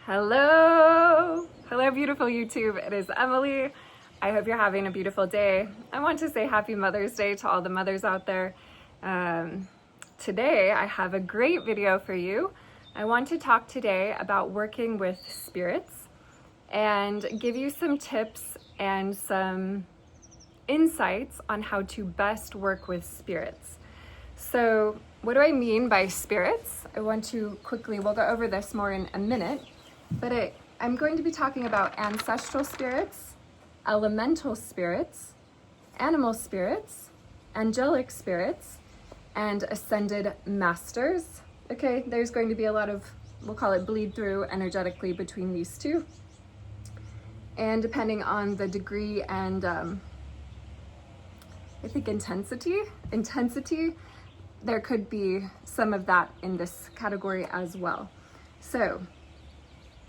Hello, beautiful YouTube. It is Emily. I hope you're having a beautiful day. I want to say happy Mother's Day to all the mothers out there. Today, I have a great video for you. I want to talk today about working with spirits and give you some tips and some insights on how to best work with spirits. So, what do I mean by spirits? I want to quickly, we'll go over this more in a minute, but I'm going to be talking about ancestral spirits, elemental spirits, animal spirits, angelic spirits, and ascended masters. Okay, there's going to be a lot of, we'll call it bleed through energetically between these two. And depending on the degree and I think intensity, there could be some of that in this category as well. So,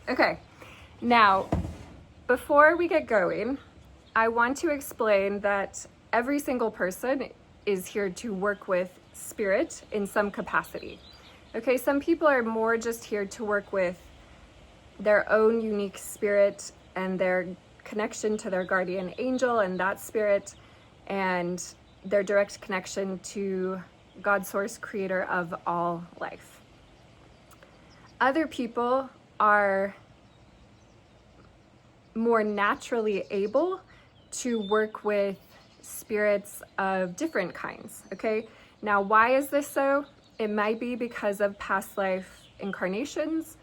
okay, now, before we get going, I want to explain that every single person is here to work with spirit in some capacity. Okay, some people are more just here to work with their own unique spirit and their connection to their guardian angel and that spirit and their direct connection to God, source, creator of all life. Other people are more naturally able to work with spirits of different kinds, okay? Now, why is this so? It might be because of past life incarnations.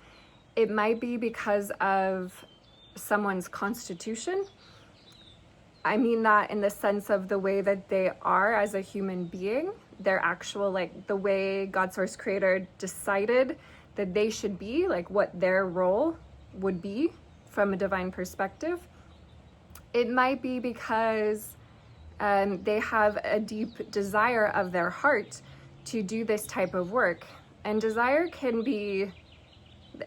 It might be because of someone's constitution. I mean that in the sense of the way that they are as a human being, their actual, like the way God, source, creator decided that they should be, like what their role would be from a divine perspective. It might be because they have a deep desire of their heart to do this type of work. And desire can be,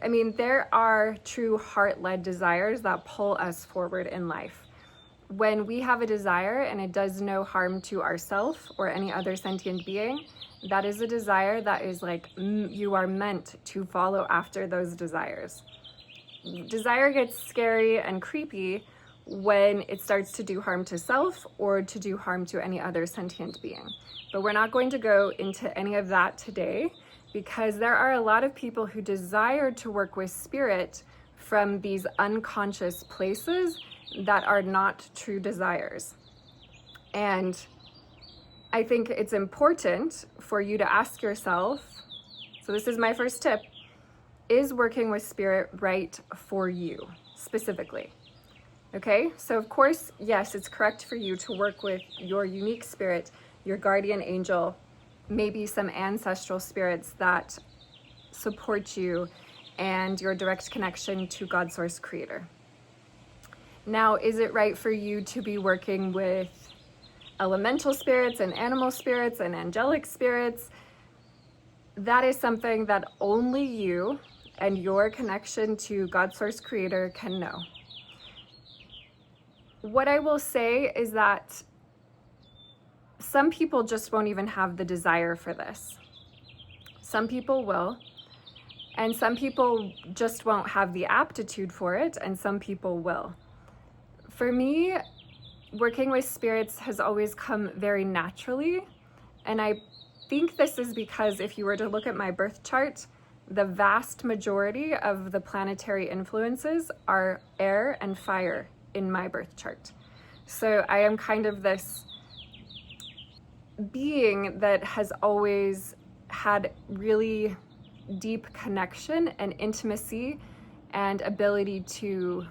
there are true heart-led desires that pull us forward in life. When we have a desire and it does no harm to ourselves or any other sentient being, that is a desire that is like, you are meant to follow after those desires. Desire gets scary and creepy when it starts to do harm to self or to do harm to any other sentient being. But we're not going to go into any of that today because there are a lot of people who desire to work with spirit from these unconscious places that are not true desires. And I think it's important for you to ask yourself, so this is my first tip, is working with spirit right for you specifically? Okay, so of course, yes, it's correct for you to work with your unique spirit, your guardian angel, maybe some ancestral spirits that support you and your direct connection to God, source, creator. Now, is it right for you to be working with elemental spirits and animal spirits and angelic spirits? That is something that only you and your connection to God, source, creator can know. What I will say is that some people just won't even have the desire for this. Some people will, and some people just won't have the aptitude for it, and some people will. For me, working with spirits has always come very naturally, and I think this is because if you were to look at my birth chart, the vast majority of the planetary influences are air and fire in my birth chart. So I am kind of this being that has always had really deep connection and intimacy and ability to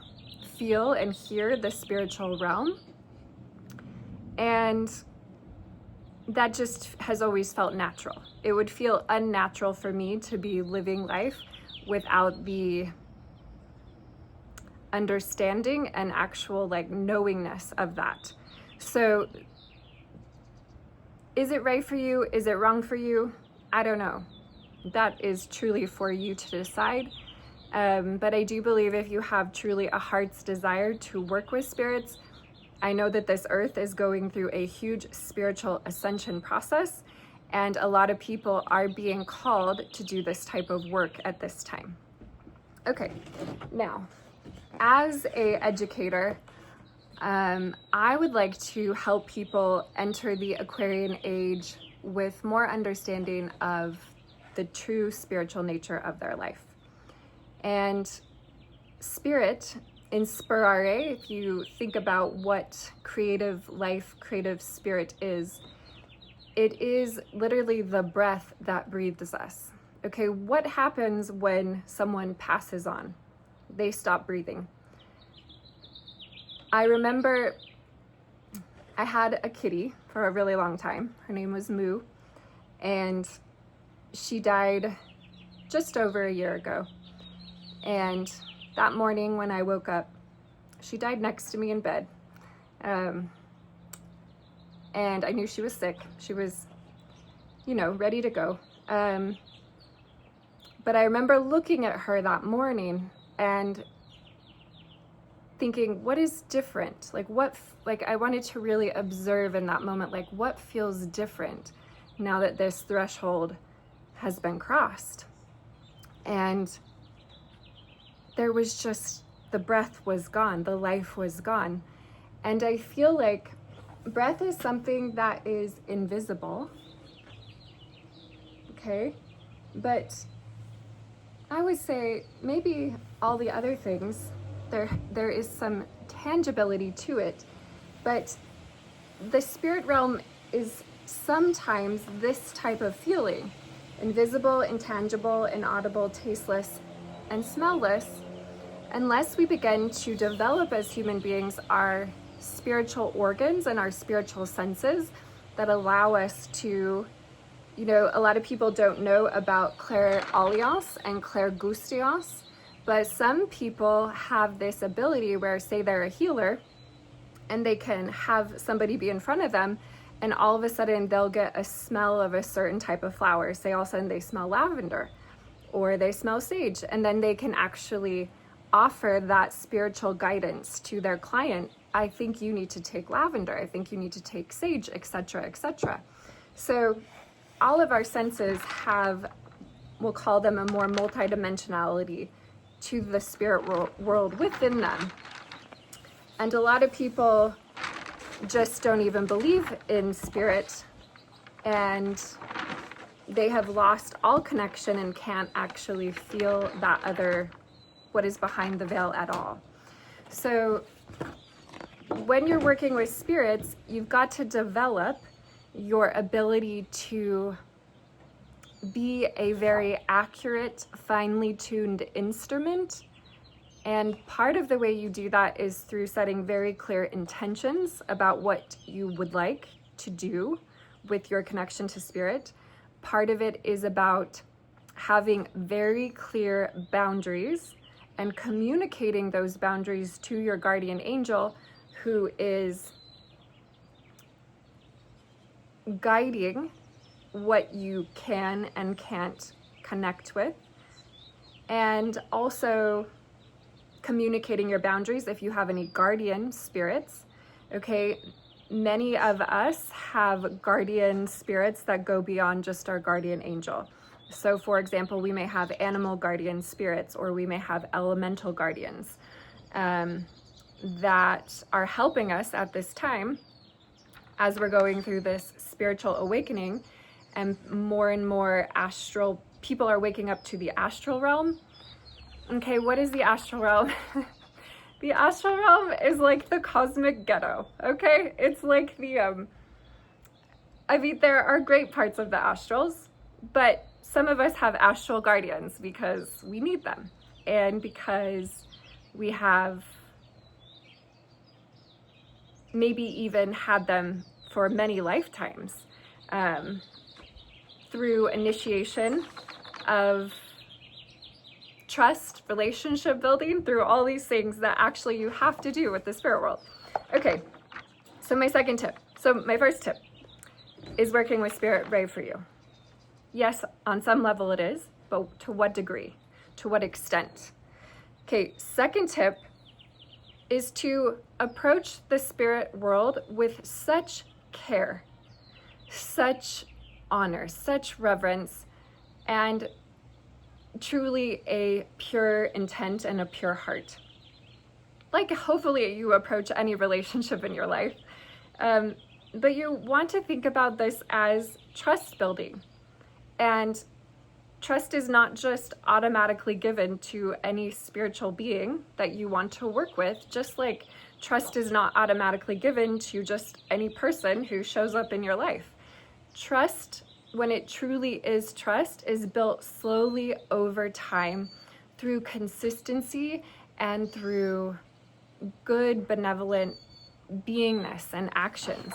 feel and hear the spiritual realm. And that just has always felt natural. It would feel unnatural for me to be living life without the understanding and actual knowingness of that. So is it right for you? Is it wrong for you? I don't know. That is truly for you to decide. But I do believe if you have truly a heart's desire to work with spirits, I know that this earth is going through a huge spiritual ascension process, and a lot of people are being called to do this type of work at this time. Okay, now, as a educator, I would like to help people enter the Aquarian age with more understanding of the true spiritual nature of their life. And spirit, inspirare, if you think about what creative life, creative spirit is, it is literally the breath that breathes us. Okay, what happens when someone passes on? They stop breathing. I remember I had a kitty for a really long time. Her name was Moo, and she died just over a year ago. And that morning when I woke up, she died next to me in bed. And I knew she was sick. She was, ready to go. But I remember looking at her that morning and thinking, what is different? I wanted to really observe in that moment, what feels different now that this threshold has been crossed? And there was just, the breath was gone, the life was gone. And I feel like breath is something that is invisible, okay? But I would say maybe all the other things, there is some tangibility to it, but the spirit realm is sometimes this type of feeling: invisible, intangible, inaudible, tasteless, and smellless, unless we begin to develop as human beings our spiritual organs and our spiritual senses that allow us to, a lot of people don't know about clairaudience and clairgoustience, but some people have this ability where, say they're a healer, and they can have somebody be in front of them, and all of a sudden they'll get a smell of a certain type of flower. Say all of a sudden they smell lavender, or they smell sage, and then they can actually offer that spiritual guidance to their client. I think you need to take lavender. I think you need to take sage, etc., etc. So all of our senses have, we'll call them, a more multidimensionality to the spirit world within them. And a lot of people just don't even believe in spirit, and they have lost all connection and can't actually feel that other, what is behind the veil at all. So when you're working with spirits, you've got to develop your ability to be a very accurate, finely tuned instrument. And part of the way you do that is through setting very clear intentions about what you would like to do with your connection to spirit. Part of it is about having very clear boundaries and communicating those boundaries to your guardian angel, who is guiding what you can and can't connect with, and also communicating your boundaries if you have any guardian spirits. Okay, many of us have guardian spirits that go beyond just our guardian angel. So for example, we may have animal guardian spirits, or we may have elemental guardians that are helping us at this time as we're going through this spiritual awakening, and more astral people are waking up to the astral realm. Okay, what is the astral realm? The astral realm is like the cosmic ghetto, okay? It's like the, there are great parts of the astrals, but some of us have astral guardians because we need them, and because we have maybe even had them for many lifetimes, through initiation of trust, relationship building, through all these things that actually you have to do with the spirit world. Okay, so my first tip is working with spirit right for you. Yes, on some level it is, but to what degree? To what extent? Okay, second tip is to approach the spirit world with such care, such honor, such reverence, and truly a pure intent and a pure heart. Like hopefully you approach any relationship in your life. But you want to think about this as trust building. And trust is not just automatically given to any spiritual being that you want to work with, just like trust is not automatically given to just any person who shows up in your life. Trust, when it truly is trust, is built slowly over time through consistency and through good, benevolent beingness and actions.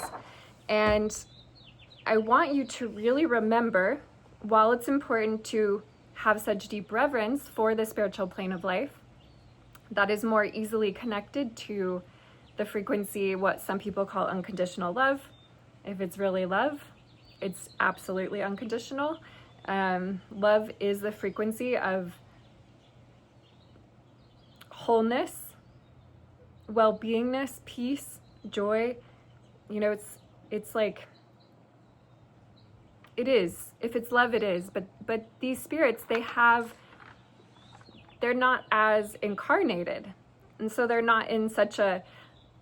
And I want you to really remember, while it's important to have such deep reverence for the spiritual plane of life, that is more easily connected to the frequency, what some people call unconditional love. If it's really love, it's absolutely unconditional. Love is the frequency of wholeness, well-beingness, peace, joy. You know, it's like, it is. If it's love, it is. But these spirits, they're not as incarnated. And so they're not in such a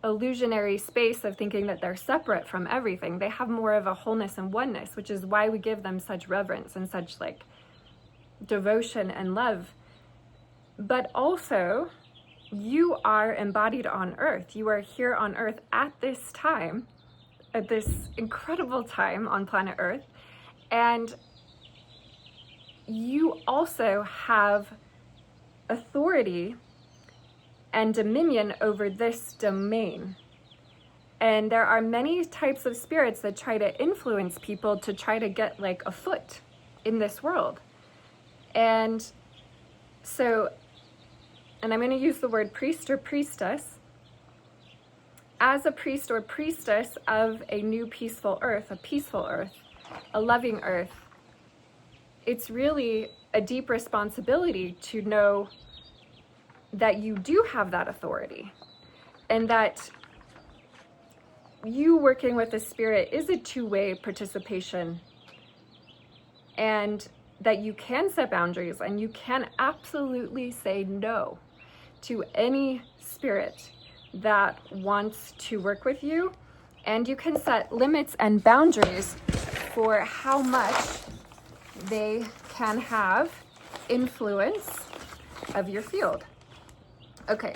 illusionary space of thinking that they're separate from everything. They have more of a wholeness and oneness, which is why we give them such reverence and such like devotion and love. But also, you are embodied on earth. You are here on earth at this time, at this incredible time on planet Earth. And you also have authority and dominion over this domain. And there are many types of spirits that try to influence people to try to get like a foot in this world. And so, and I'm going to use the word priest or priestess. As a priest or priestess of a new peaceful earth, a peaceful earth, a loving earth, it's really a deep responsibility to know that you do have that authority, and that you working with the spirit is a two-way participation, and that you can set boundaries and you can absolutely say no to any spirit that wants to work with you, and you can set limits and boundaries for how much they can have influence of your field. Okay,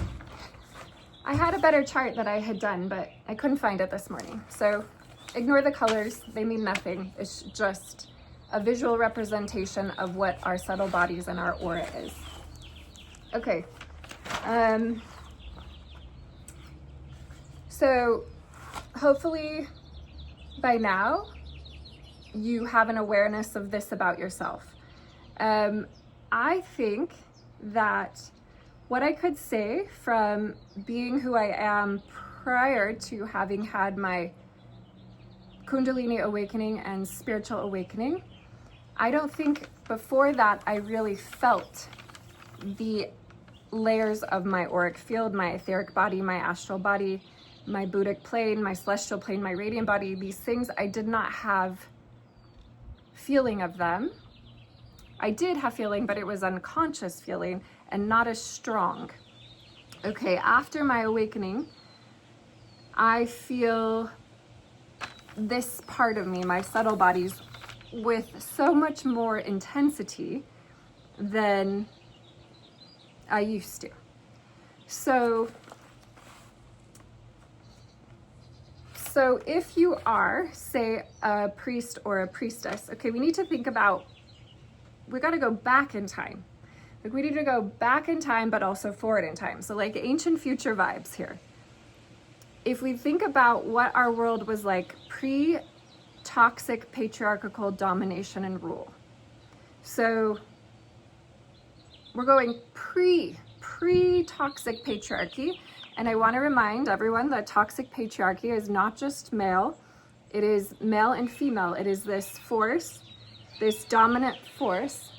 I had a better chart that I had done, but I couldn't find it this morning. So ignore the colors, they mean nothing. It's just a visual representation of what our subtle bodies and our aura is. Okay, so hopefully by now you have an awareness of this about yourself. I think that what I could say from being who I am prior to having had my Kundalini awakening and spiritual awakening, I don't think before that I really felt the layers of my auric field, my etheric body, my astral body, my Buddhic plane, my celestial plane, my radiant body. These things, I did not have feeling of them. I did have feeling, but it was unconscious feeling and not as strong. Okay, after my awakening, I feel this part of me, my subtle bodies, with so much more intensity than I used to. So if you are, say, a priest or a priestess, okay, we need to think about, we got to go back in time. Like we need to go back in time, but also forward in time. So like ancient future vibes here. If we think about what our world was like pre-toxic patriarchal domination and rule. So we're going pre-toxic patriarchy. And I want to remind everyone that toxic patriarchy is not just male. It is male and female. It is this force, this dominant force.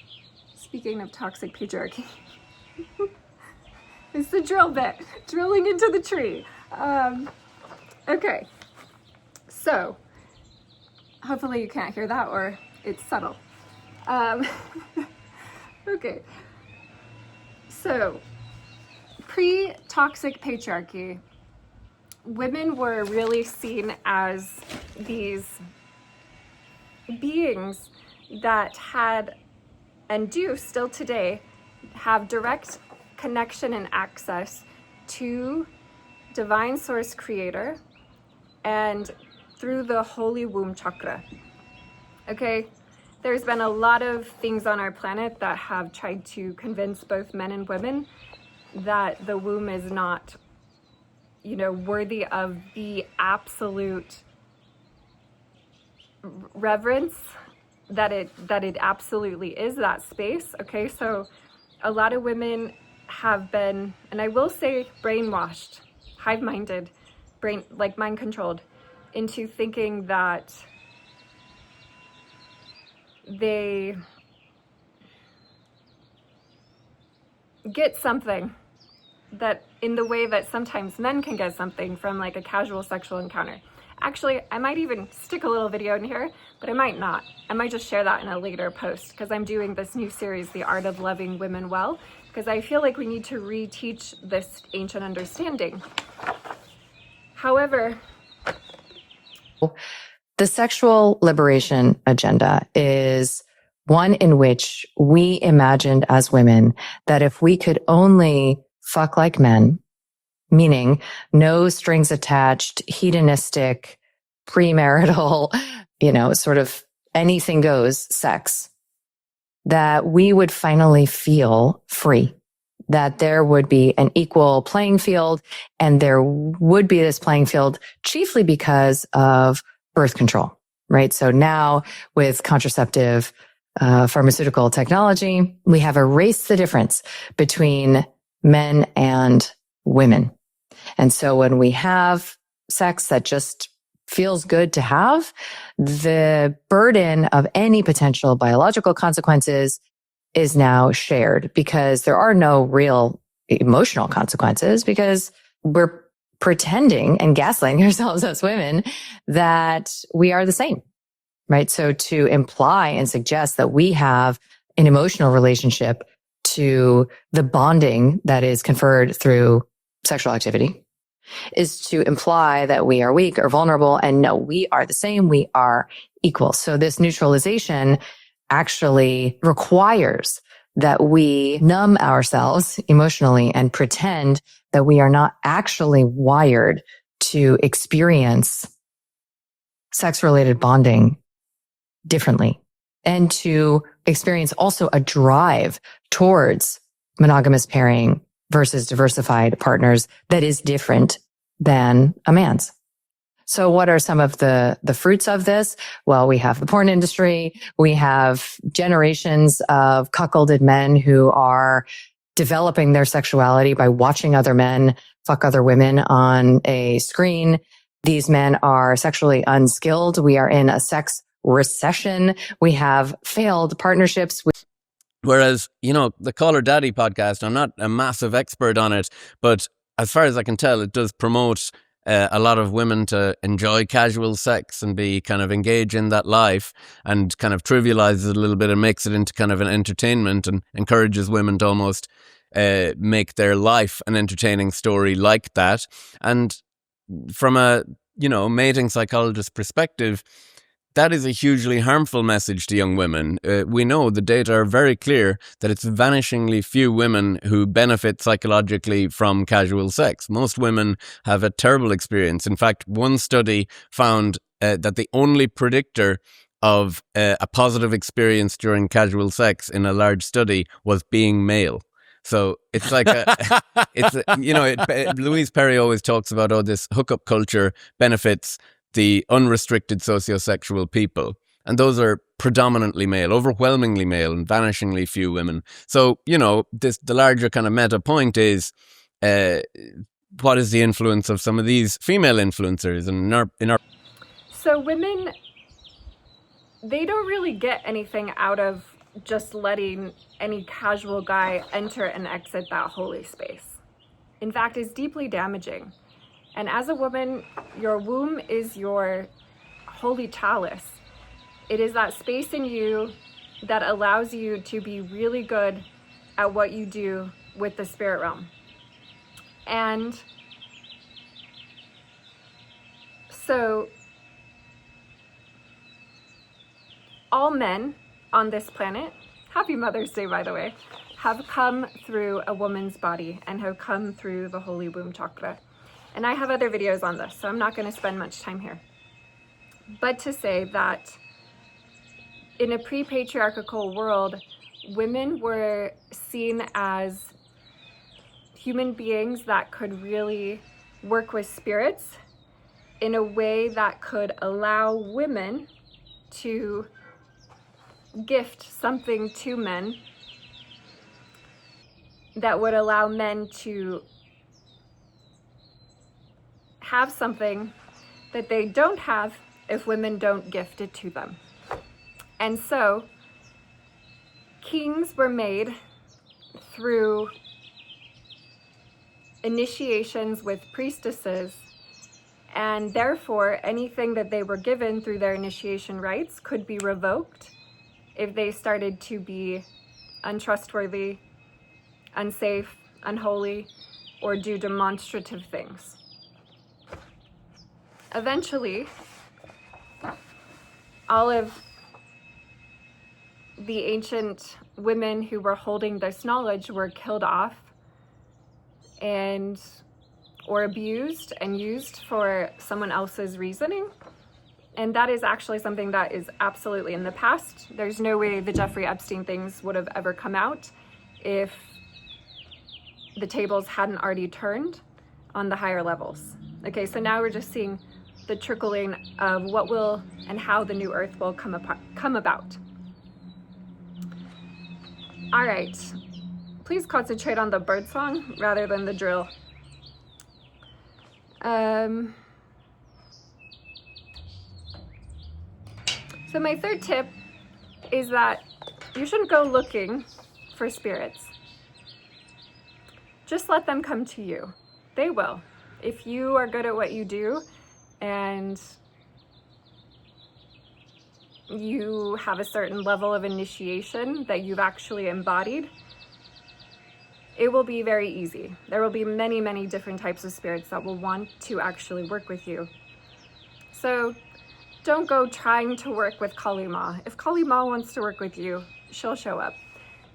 Speaking of toxic patriarchy, it's the drill bit, drilling into the tree. Okay, so hopefully you can't hear that, or it's subtle. Okay. So, pre-toxic patriarchy, women were really seen as these beings that had, and do still today, have direct connection and access to divine source creator and through the holy womb chakra. Okay, there's been a lot of things on our planet that have tried to convince both men and women that the womb is not, worthy of the absolute reverence that it absolutely is, that space. Okay, so a lot of women have been, and I will say, brainwashed, hive-minded, mind controlled into thinking that they get something, that in the way that sometimes men can get something from like a casual sexual encounter. Actually, I might even stick a little video in here, but I might not. I might just share that in a later post, because I'm doing this new series, The Art of Loving Women Well, because I feel like we need to reteach this ancient understanding. However, the sexual liberation agenda is one in which we imagined as women that if we could only fuck like men, meaning no strings attached, hedonistic, premarital, sort of anything goes sex, that we would finally feel free, that there would be an equal playing field, and there would be this playing field chiefly because of birth control, right? So now with contraceptive pharmaceutical technology, we have erased the difference between men and women. And so when we have sex that just feels good to have, the burden of any potential biological consequences is now shared, because there are no real emotional consequences, because we're pretending and gaslighting ourselves as women that we are the same, right? So to imply and suggest that we have an emotional relationship to the bonding that is conferred through sexual activity is to imply that we are weak or vulnerable. And no, we are the same. We are equal. So this neutralization actually requires that we numb ourselves emotionally and pretend that we are not actually wired to experience sex-related bonding differently, and to experience also a drive towards monogamous pairing versus diversified partners that is different than a man's. So what are some of the fruits of this? Well, we have the porn industry. We have generations of cuckolded men who are developing their sexuality by watching other men fuck other women on a screen. These men are sexually unskilled. We are in a sex recession. We have failed partnerships. Whereas, the Call Her Daddy podcast, I'm not a massive expert on it, but as far as I can tell, it does promote a lot of women to enjoy casual sex and be kind of engaged in that life, and kind of trivializes it a little bit and makes it into kind of an entertainment, and encourages women to almost make their life an entertaining story like that. And from a, mating psychologist perspective, that is a hugely harmful message to young women. We know the data are very clear that it's vanishingly few women who benefit psychologically from casual sex. Most women have a terrible experience. In fact, one study found that the only predictor of a positive experience during casual sex in a large study was being male. So it's like Louise Perry always talks about, this hookup culture benefits the unrestricted sociosexual people. And those are predominantly male, overwhelmingly male, and vanishingly few women. So, the larger kind of meta point is, what is the influence of some of these female influencers in our... So women, they don't really get anything out of just letting any casual guy enter and exit that holy space. In fact, it's deeply damaging. And as a woman, your womb is your holy chalice. It is that space in you that allows you to be really good at what you do with the spirit realm. And so all men on this planet, happy Mother's Day, by the way, have come through a woman's body and have come through the holy womb chakra. And I have other videos on this, so I'm not going to spend much time here. But to say that in a pre-patriarchal world, women were seen as human beings that could really work with spirits in a way that could allow women to gift something to men that would allow men to have something that they don't have if women don't gift it to them. And so kings were made through initiations with priestesses, and therefore anything that they were given through their initiation rites could be revoked if they started to be untrustworthy, unsafe, unholy, or do demonstrative things. Eventually, all of the ancient women who were holding this knowledge were killed off and or abused and used for someone else's reasoning. And that is actually something that is absolutely in the past. There's no way the Jeffrey Epstein things would have ever come out if the tables hadn't already turned on the higher levels. Okay, so now we're just seeing the trickling of what will and how the new earth will come about. All right, please concentrate on the bird song rather than the drill. So my third tip is that you shouldn't go looking for spirits. Just let them come to you. They will. If you are good at what you do and you have a certain level of initiation that you've actually embodied, it will be very easy. There will be many, many different types of spirits that will want to actually work with you. So don't go trying to work with Kali Ma. If Kali Ma wants to work with you, she'll show up.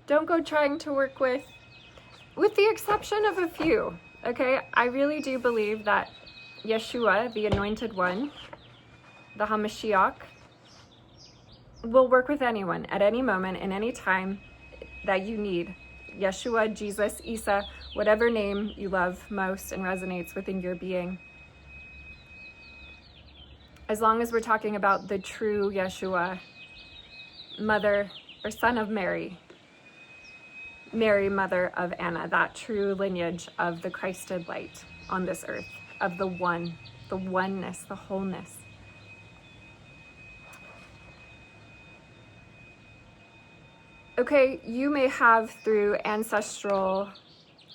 Don't go trying to work with the exception of a few, okay? I really do believe that Yeshua, the Anointed One, the HaMashiach, will work with anyone at any moment, in any time that you need. Yeshua, Jesus, Isa, whatever name you love most and resonates within your being. As long as we're talking about the true Yeshua, mother or son of Mary, Mary, mother of Anna, that true lineage of the Christed light on this earth, of the one, the oneness, the wholeness. Okay, you may have through ancestral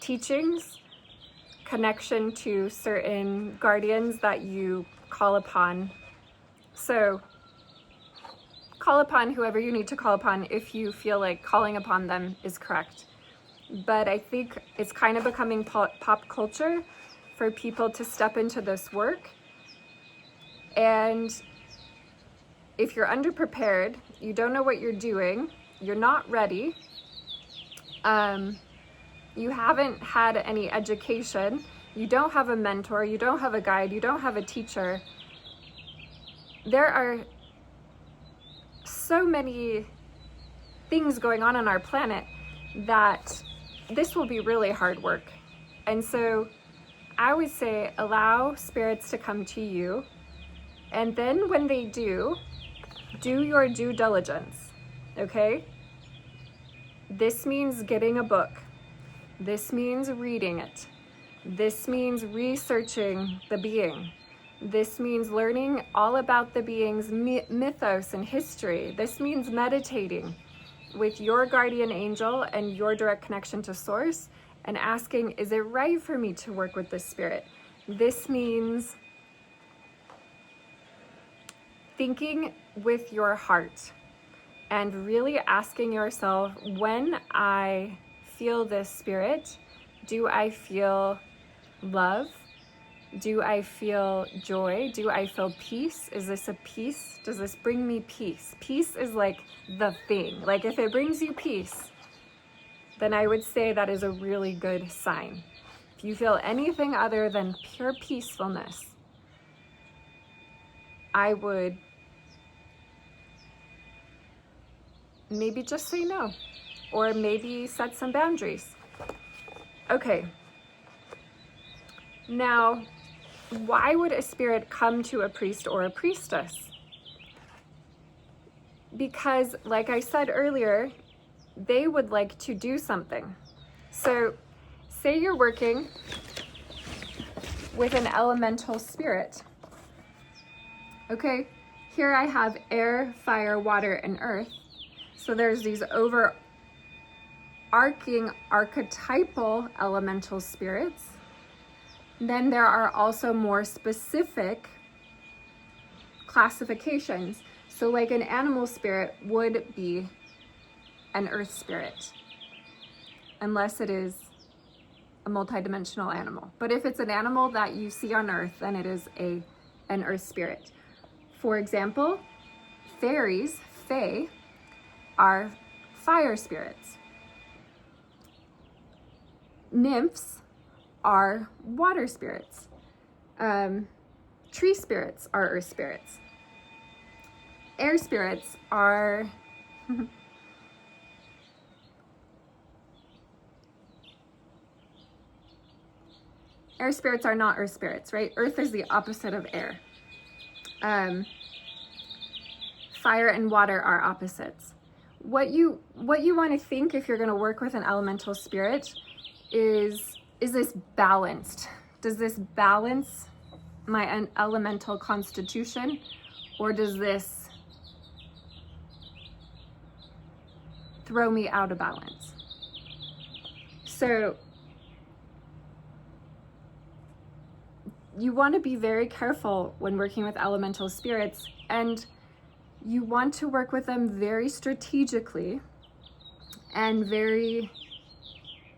teachings, connection to certain guardians that you call upon. So call upon whoever you need to call upon if you feel like calling upon them is correct. But I think it's kind of becoming pop culture for people to step into this work. And if you're underprepared, you don't know what you're doing, you're not ready, you haven't had any education, you don't have a mentor, you don't have a guide, you don't have a teacher, there are so many things going on our planet that this will be really hard work. And so I would say allow spirits to come to you, and then when they do your due diligence, okay? This means getting a book. This means reading it. This means researching the being. This means learning all about the being's mythos and history. This means meditating with your guardian angel and your direct connection to source and asking, is it right for me to work with this spirit? This means thinking with your heart. and really asking yourself, when I feel this spirit, do I feel love? Do I feel joy? Do I feel peace? Is this a peace? Does this bring me peace? Peace is like the thing. Like if it brings you peace, then I would say that is a really good sign. If you feel anything other than pure peacefulness, I would maybe just say no, or maybe set some boundaries. Okay. Now, why would a spirit come to a priest or a priestess? Because, like I said earlier, they would like to do something. So, say you're working with an elemental spirit. Okay, here I have air, fire, water, and earth. So there's these overarching archetypal elemental spirits. Then there are also more specific classifications. So like an animal spirit would be an earth spirit, unless it is a multidimensional animal. But if it's an animal that you see on earth, then it is an earth spirit. For example, fairies, fae, are fire spirits. Nymphs are water spirits. Tree spirits are earth spirits. Air spirits are air spirits are not earth spirits, right? Earth is the opposite of air. Fire and water are opposites. What you want to think if you're going to work with an elemental spirit is this balanced? Does this balance my elemental constitution, or does this throw me out of balance? So you want to be very careful when working with elemental spirits, and you want to work with them very strategically and very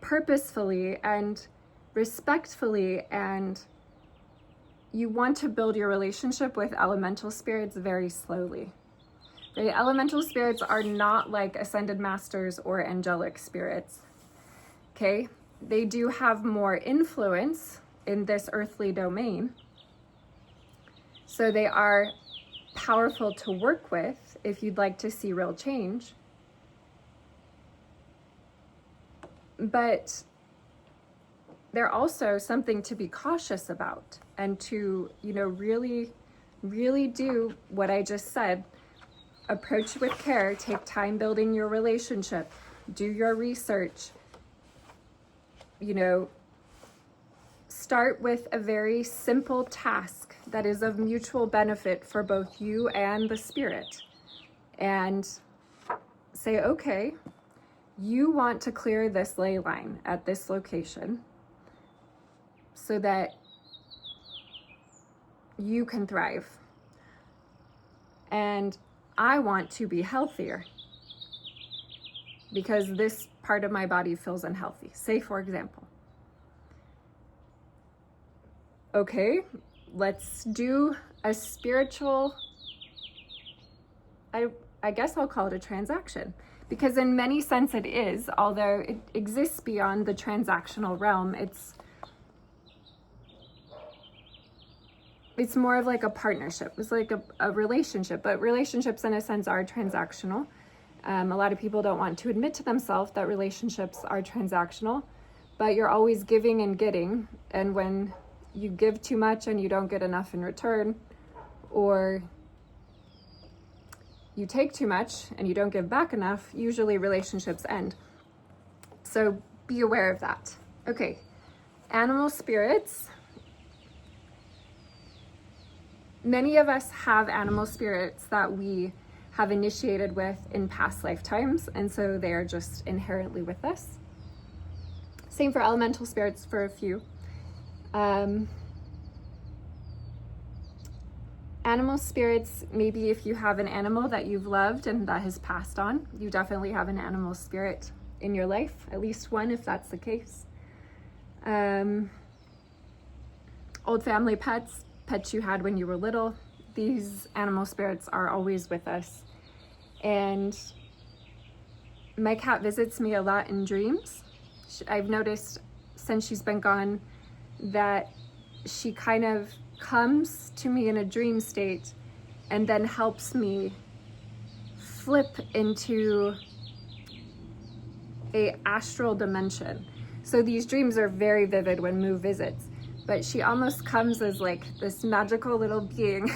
purposefully and respectfully, and you want to build your relationship with elemental spirits very slowly. The elemental spirits are not like ascended masters or angelic spirits, okay? They do have more influence in this earthly domain, so they are powerful to work with if you'd like to see real change. But they're also something to be cautious about, and to, really, really do what I just said. Approach with care, take time building your relationship, do your research, start with a very simple task that is of mutual benefit for both you and the spirit, and say, okay, you want to clear this ley line at this location so that you can thrive, and I want to be healthier because this part of my body feels unhealthy, say for example. Okay, let's do a spiritual, I guess I'll call it a transaction, because in many sense it is, although it exists beyond the transactional realm. It's more of like a partnership. It's like a relationship, but relationships in a sense are transactional. A lot of people don't want to admit to themselves that relationships are transactional, but you're always giving and getting, and when you give too much and you don't get enough in return, or you take too much and you don't give back enough, usually relationships end. So be aware of that. Okay, animal spirits. Many of us have animal spirits that we have initiated with in past lifetimes, and so they are just inherently with us. Same for elemental spirits for a few. Animal spirits, maybe if you have an animal that you've loved and that has passed on, you definitely have an animal spirit in your life, at least one if that's the case. Old family pets, pets you had when you were little, these animal spirits are always with us. And my cat visits me a lot in dreams. I've noticed since she's been gone that she kind of comes to me in a dream state and then helps me flip into a astral dimension. So these dreams are very vivid when Moo visits, but she almost comes as like this magical little being.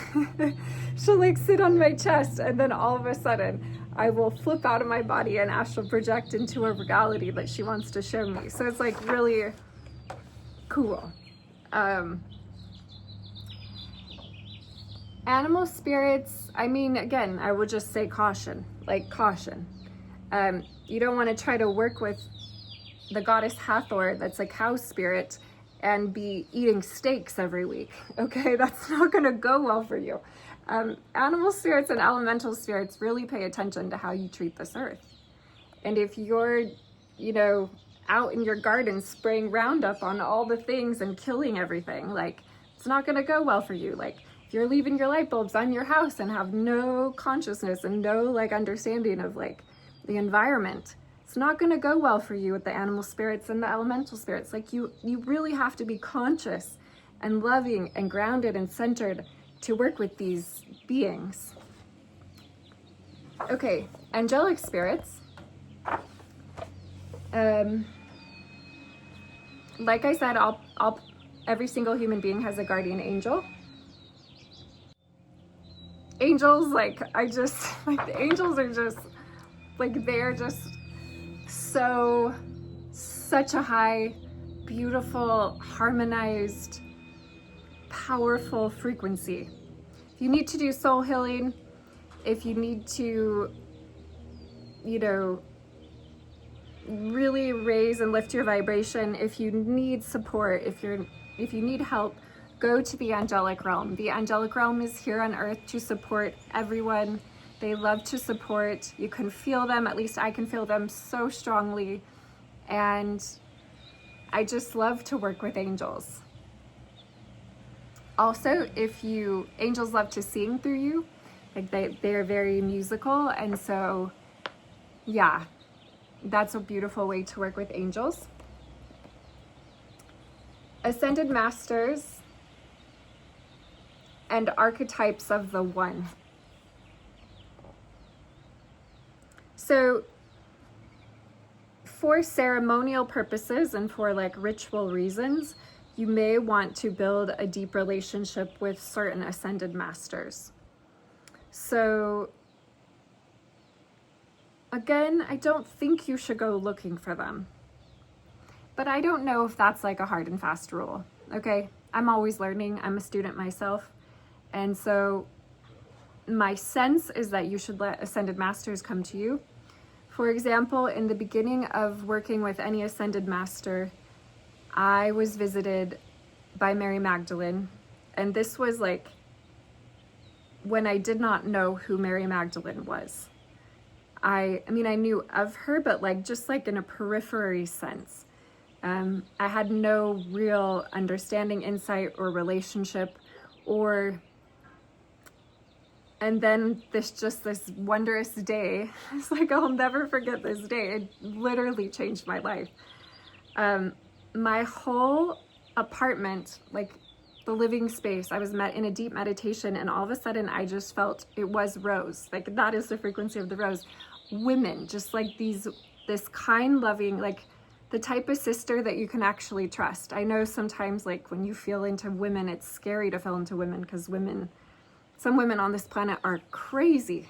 She'll like sit on my chest, and then all of a sudden I will flip out of my body and astral project into a reality that she wants to show me. So it's like really cool. Animal spirits, I mean, again, I would just say caution, like caution. You don't want to try to work with the goddess Hathor, that's a cow spirit, and be eating steaks every week, okay? That's not going to go well for you. Animal spirits and elemental spirits really pay attention to how you treat this earth. And if you're, out in your garden spraying Roundup on all the things and killing everything, like, it's not going to go well for you. Like, if you're leaving your light bulbs on your house and have no consciousness and no, like, understanding of, like, the environment, it's not going to go well for you with the animal spirits and the elemental spirits. Like, you really have to be conscious and loving and grounded and centered to work with these beings. Okay, angelic spirits. Like I said, every single human being has a guardian angel. Angels, the angels are just, like, they're just such a high, beautiful, harmonized, powerful frequency. If you need to do soul healing, if you need to, really raise and lift your vibration, if you need support, if you need help, go to the angelic realm. The angelic realm is here on earth to support everyone. They love to support. You can feel them, at least I can feel them so strongly. And I just love to work with angels. Also, angels love to sing through you. Like they're very musical. And so, yeah, that's a beautiful way to work with angels. Ascended masters and archetypes of the one. So for ceremonial purposes and for like ritual reasons, you may want to build a deep relationship with certain ascended masters. So again, I don't think you should go looking for them, but I don't know if that's like a hard and fast rule. Okay, I'm always learning. I'm a student myself. And so my sense is that you should let ascended masters come to you. For example, in the beginning of working with any ascended master, I was visited by Mary Magdalene. And this was like when I did not know who Mary Magdalene was. I knew of her, but like just like in a periphery sense. I had no real understanding, insight, or relationship, and then this wondrous day, it's like, I'll never forget this day. It literally changed my life. My whole apartment, like the living space, I was in a deep meditation, and all of a sudden I just felt it was rose. Like that is the frequency of the rose. Women, just like this kind, loving, like the type of sister that you can actually trust. I know sometimes like when you feel into women, it's scary to feel into women because some women on this planet are crazy.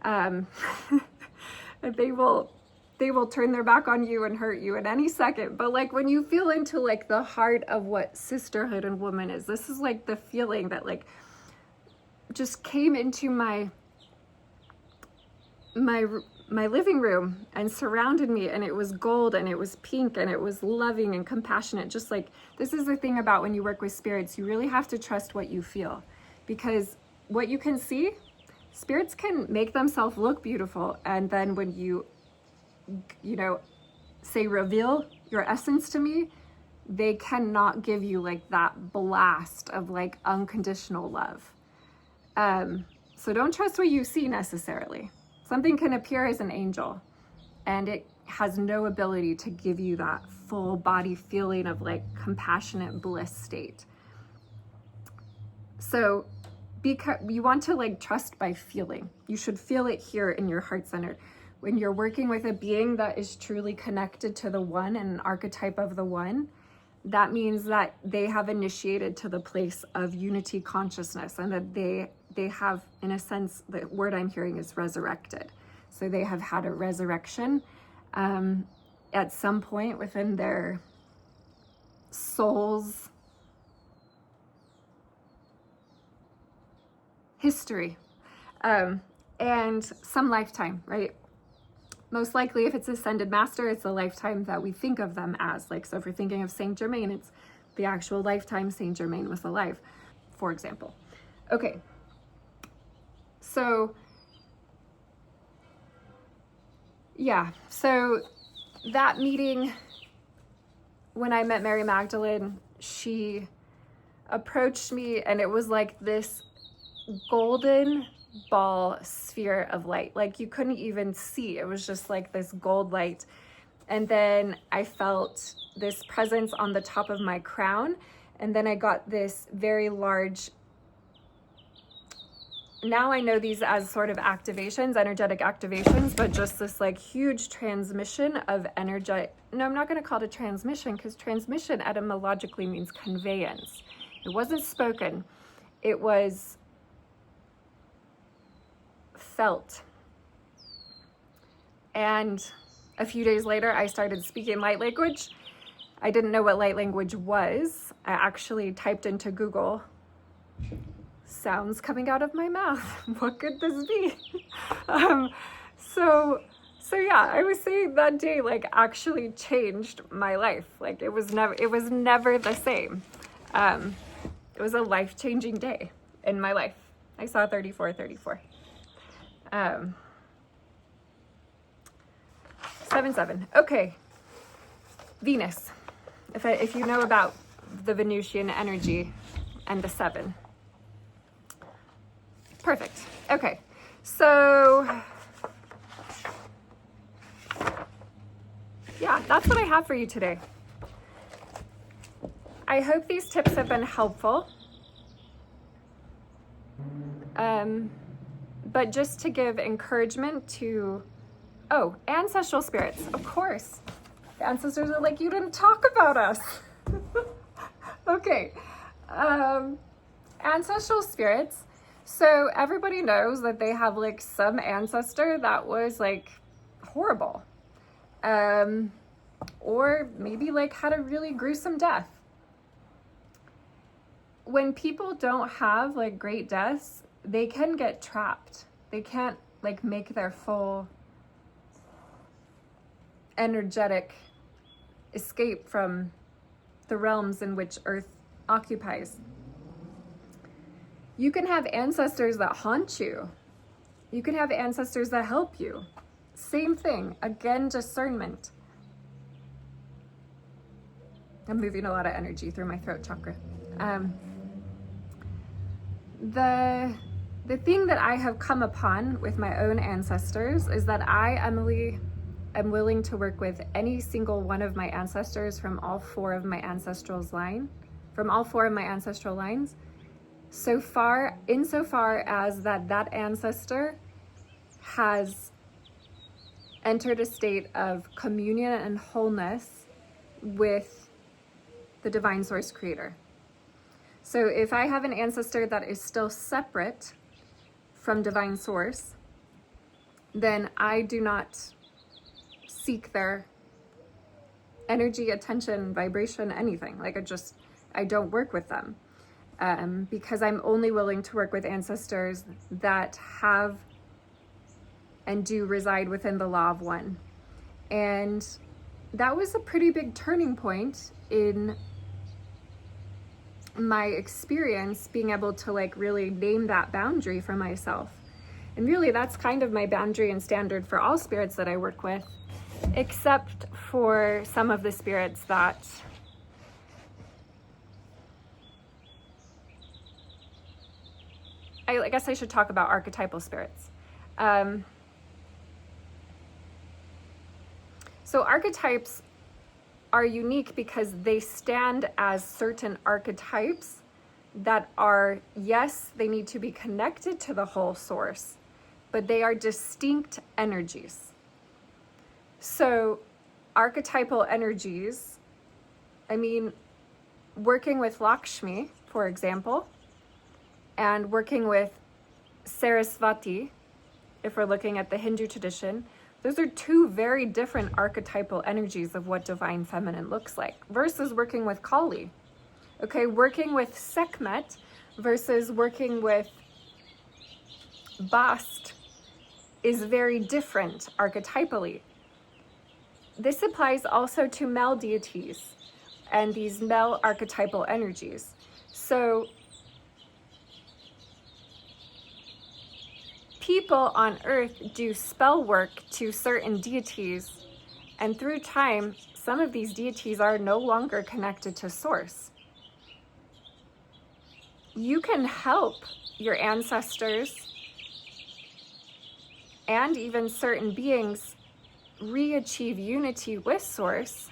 They will turn their back on you and hurt you at any second. But like when you feel into like the heart of what sisterhood and woman is, this is like the feeling that like just came into my living room and surrounded me, and it was gold and it was pink and it was loving and compassionate. Just like, this is the thing about when you work with spirits, you really have to trust what you feel, because what you can see, spirits can make themselves look beautiful. And then when you say reveal your essence to me, they cannot give you like that blast of like unconditional love. So don't trust what you see necessarily. Something can appear as an angel and it has no ability to give you that full body feeling of like compassionate bliss state. So because you want to like trust by feeling. You should feel it here in your heart center. When you're working with a being that is truly connected to the one and an archetype of the one, that means that they have initiated to the place of unity consciousness, and that they have, in a sense, the word I'm hearing is resurrected. So they have had a resurrection at some point within their soul's history, and some lifetime, right? Most likely, if it's ascended master, it's the lifetime that we think of them as. Like, so if we're thinking of Saint Germain, it's the actual lifetime Saint Germain was alive, for example. Okay, so yeah, so that meeting, when I met Mary Magdalene, she approached me and it was like this golden ball sphere of light. Like you couldn't even see. It was just like this gold light. And then I felt this presence on the top of my crown. And then I got this very large, now I know these as sort of activations, energetic activations, but just this like huge transmission of energy. No, I'm not going to call it a transmission, because transmission etymologically means conveyance. It wasn't spoken. It was felt. And a few days later, I started speaking light language. I didn't know what light language was. I actually typed into Google, sounds coming out of my mouth. What could this be? So yeah, I was saying that day like actually changed my life. Like it was never the same. It was a life-changing day in my life. I saw 3434. 7-7. Okay. Venus. If you know about the Venusian energy and the 7. Perfect. Okay. So yeah, that's what I have for you today. I hope these tips have been helpful. But just to give encouragement to, ancestral spirits, of course. The ancestors are like, you didn't talk about us. Okay. Ancestral spirits. So everybody knows that they have like some ancestor that was like horrible. Or maybe like had a really gruesome death. When people don't have like great deaths, they can get trapped. They can't like make their full energetic escape from the realms in which Earth occupies. You can have ancestors that haunt you. You can have ancestors that help you. Same thing. Again, discernment. I'm moving a lot of energy through my throat chakra. The thing that I have come upon with my own ancestors is that I, Emily, am willing to work with any single one of my ancestors from all four of my ancestral lines, insofar as that ancestor has entered a state of communion and wholeness with the divine source creator. So if I have an ancestor that is still separate from divine source, then I do not seek their energy, attention, vibration, anything. Like I don't work with them. Because I'm only willing to work with ancestors that have and do reside within the law of one. And that was a pretty big turning point in my experience being able to like really name that boundary for myself. And really that's kind of my boundary and standard for all spirits that I work with, except for some of the spirits that I guess I should talk about archetypal spirits. So archetypes are unique because they stand as certain archetypes that are, yes, they need to be connected to the whole source, but they are distinct energies. So archetypal energies, I mean, working with Lakshmi, for example, and working with Sarasvati, if we're looking at the Hindu tradition, those are two very different archetypal energies of what divine feminine looks like versus working with Kali. Okay, working with Sekhmet versus working with Bast is very different archetypally. This applies also to male deities and these male archetypal energies. So people on earth do spell work to certain deities, and through time, some of these deities are no longer connected to source. You can help your ancestors and even certain beings re-achieve unity with source,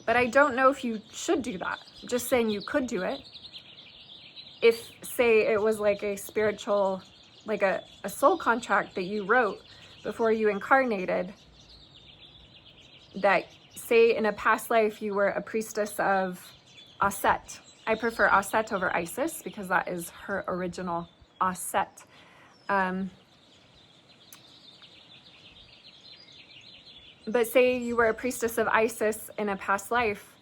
but I don't know if you should do that. I'm just saying you could do it. If, say, it was like a spiritual, like a soul contract that you wrote before you incarnated, that, say, in a past life you were a priestess of Aset. I prefer Aset over Isis because that is her original Aset. But say you were a priestess of Isis in a past life,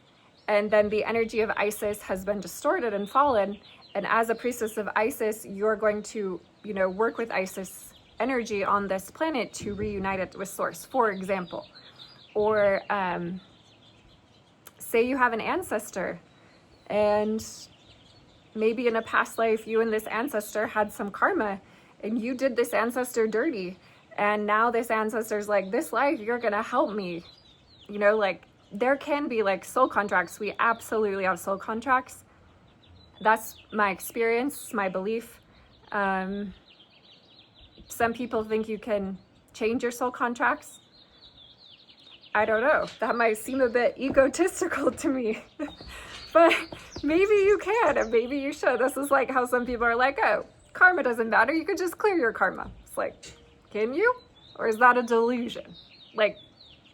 and then the energy of Isis has been distorted and fallen, and as a priestess of Isis, you're going to, work with Isis energy on this planet to reunite it with source, for example. Or say you have an ancestor, and maybe in a past life, you and this ancestor had some karma, and you did this ancestor dirty. And now this ancestor's like, this life, you're gonna help me. There can be like soul contracts. We absolutely have soul contracts. That's my experience, my belief. Some people think you can change your soul contracts. I don't know. That might seem a bit egotistical to me. But maybe you can, and maybe you should. This is like how some people are like, oh, karma doesn't matter. You could just clear your karma. It's like, can you? Or is that a delusion? Like,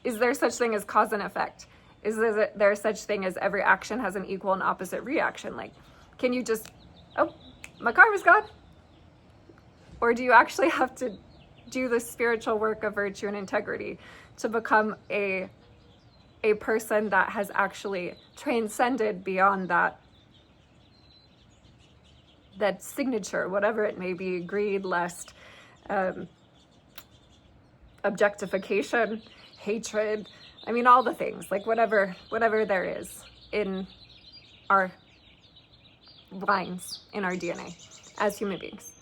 is there such thing as cause and effect? Is there such thing as every action has an equal and opposite reaction? Like, can you just, oh, my karma's gone? Or do you actually have to do the spiritual work of virtue and integrity to become a person that has actually transcended beyond that signature, whatever it may be, greed, lust, objectification, hatred, I mean, all the things, like whatever there is in our lines, in our DNA as human beings.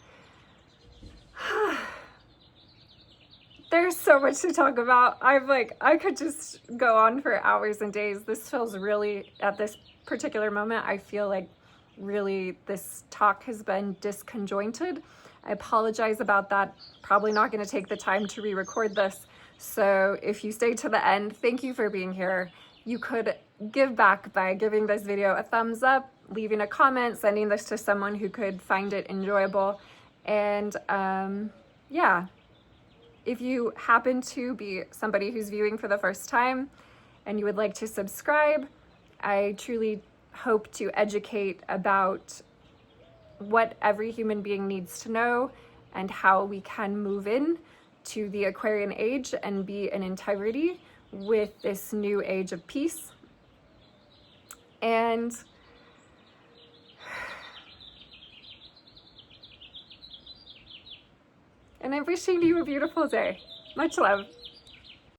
There's so much to talk about. I could just go on for hours and days. This feels really, at this particular moment, I feel like really this talk has been disconjointed. I apologize about that. Probably not going to take the time to re-record this. So if you stay to the end, thank you for being here. You could give back by giving this video a thumbs up, leaving a comment, sending this to someone who could find it enjoyable. And yeah, if you happen to be somebody who's viewing for the first time and you would like to subscribe, I truly hope to educate about what every human being needs to know and how we can move in to the Aquarian age and be in integrity with this new age of peace. And I'm wishing you a beautiful day. Much love.